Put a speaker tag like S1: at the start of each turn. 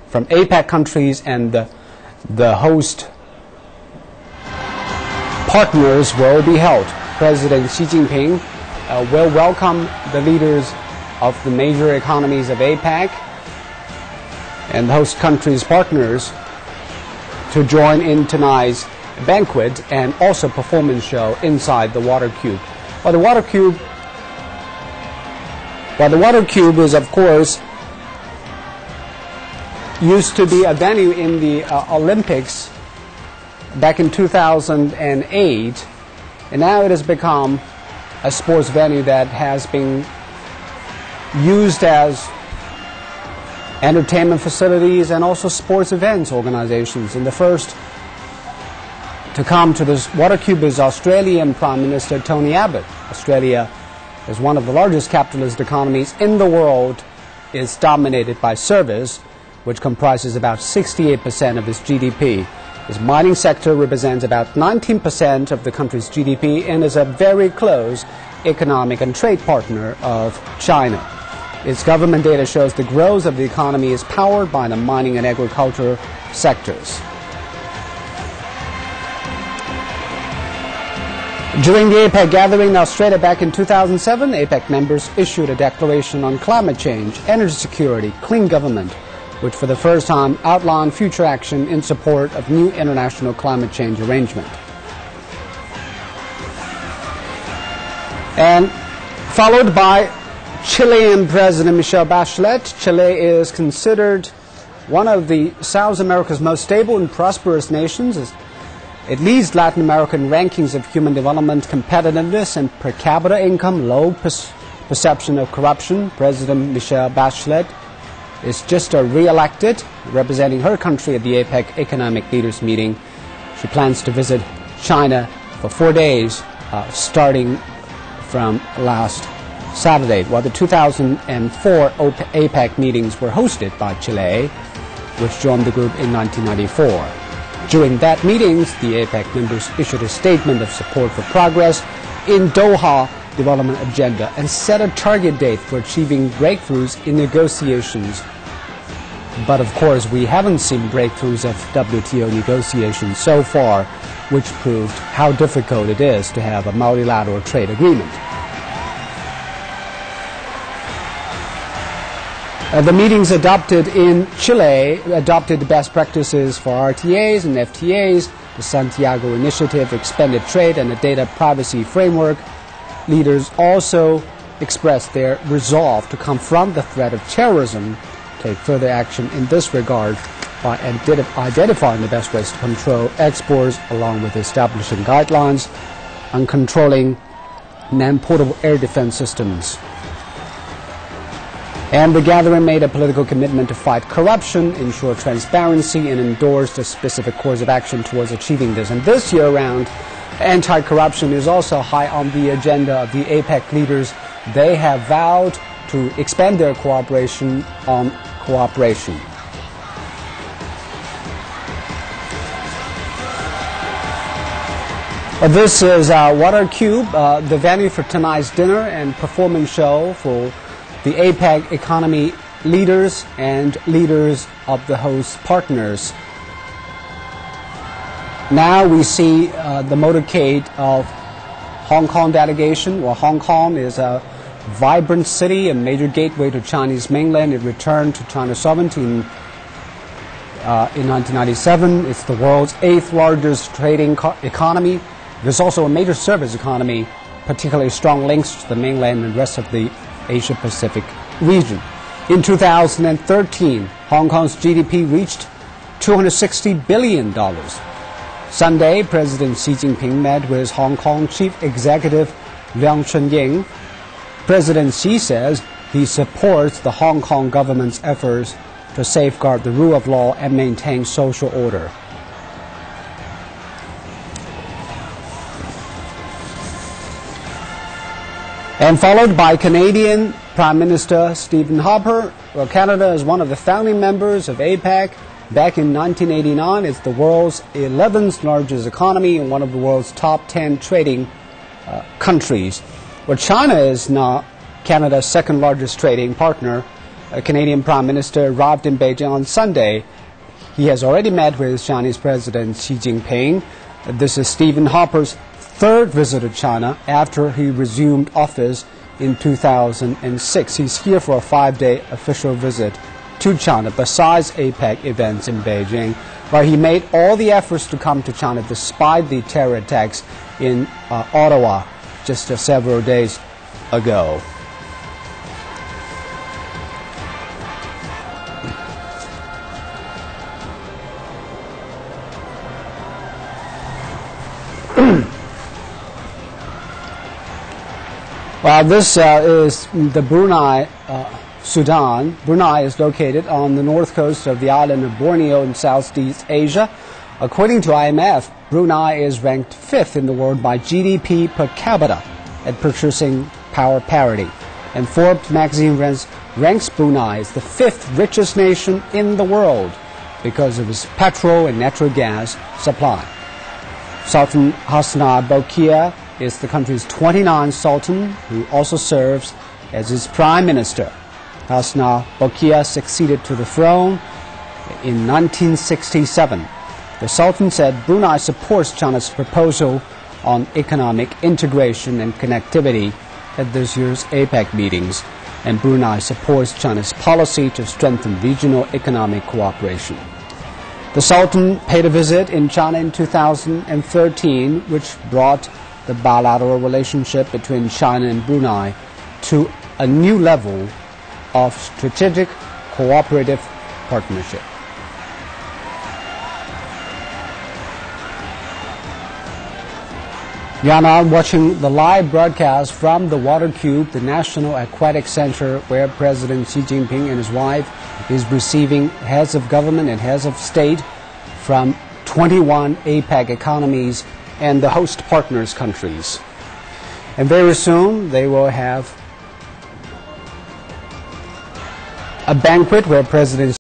S1: from APEC countries and the host partners will be held. President Xi Jinping will welcome the leaders of the major economies of APEC and the host countries' partners to join in tonight's banquet and also performance show inside the water cube. Well, the water cube is, of course, used to be a venue in the Olympics back in 2008, and now it has become a sports venue that has been used as entertainment facilities and also sports events organizations. And the first to come to this water cube is Australian Prime Minister Tony Abbott. Australia is one of the largest capitalist economies in the world. It's dominated by service, which comprises about 68% of its GDP. Its mining sector represents about 19% of the country's GDP and is a very close economic and trade partner of China. Its government data shows the growth of the economy is powered by the mining and agriculture sectors. During the APEC gathering in Australia back in 2007, APEC members issued a declaration on climate change, energy security, clean government, which for the first time outlined future action in support of new international climate change arrangement. And followed by Chilean President Michelle Bachelet. Chile is considered one of the South America's most stable and prosperous nations. It leads Latin American rankings of human development, competitiveness, and per capita income, low perception of corruption. President Michelle Bachelet is just re-elected, representing her country at the APEC Economic Leaders Meeting. She plans to visit China for 4 days, starting from last Saturday. Well, the 2004 APEC meetings were hosted by Chile, which joined the group in 1994. During that meetings, the APEC members issued a statement of support for progress in Doha development agenda and set a target date for achieving breakthroughs in negotiations. But of course, we haven't seen breakthroughs of WTO negotiations so far, which proved how difficult it is to have a multilateral trade agreement. The meetings adopted in Chile adopted the best practices for RTAs and FTAs, the Santiago Initiative, expanded trade, and the data privacy framework. Leaders also expressed their resolve to confront the threat of terrorism, take further action in this regard by identifying the best ways to control exports, along with establishing guidelines on controlling non-portable air defense systems. And the gathering made a political commitment to fight corruption, ensure transparency, and endorsed a specific course of action towards achieving this. And this year around, anti-corruption is also high on the agenda of the APEC leaders. They have vowed to expand their cooperation on cooperation. This is Water Cube, the venue for tonight's dinner and performance show for the APEC economy leaders and leaders of the host partners. Now we see the motorcade of Hong Kong delegation. Well, Hong Kong is a vibrant city, a major gateway to Chinese mainland. It returned to China's sovereignty in 1997. It's the world's 8th largest trading economy. There's also a major service economy, particularly strong links to the mainland and rest of the Asia-Pacific region. In 2013, Hong Kong's GDP reached $260 billion. Sunday, President Xi Jinping met with Hong Kong Chief Executive Leung Chun-ying. President Xi says he supports the Hong Kong government's efforts to safeguard the rule of law and maintain social order. And followed by Canadian Prime Minister Stephen Harper. Well, Canada is one of the founding members of APEC. Back in 1989, it's the world's 11th largest economy and one of the world's top 10 trading countries. Well, China is now Canada's second largest trading partner. Canadian Prime Minister, arrived in Beijing on Sunday. He has already met with Chinese President Xi Jinping. This is Stephen Harper's third visit to China after he resumed office in 2006. He's here for a 5-day official visit to China, besides APEC events in Beijing, where he made all the efforts to come to China despite the terror attacks in Ottawa just several days ago. Well, this is the Brunei, Sudan. Brunei is located on the north coast of the island of Borneo in Southeast Asia. According to IMF, Brunei is ranked 5th in the world by GDP per capita at purchasing power parity. And Forbes magazine ranks Brunei as the 5th richest nation in the world because of its petrol and natural gas supply. Sultan Hassanal Bolkiah is the country's 29th sultan, who also serves as its prime minister. Hassanal Bolkiah succeeded to the throne in 1967. The sultan said Brunei supports China's proposal on economic integration and connectivity at this year's APEC meetings, and Brunei supports China's policy to strengthen regional economic cooperation. The sultan paid a visit in China in 2013, which brought the bilateral relationship between China and Brunei to a new level of strategic cooperative partnership. You are now watching the live broadcast from the Water Cube, the National Aquatic Center, where President Xi Jinping and his wife is receiving heads of government and heads of state from 21 APEC economies and the host partners countries. And very soon they will have a banquet where President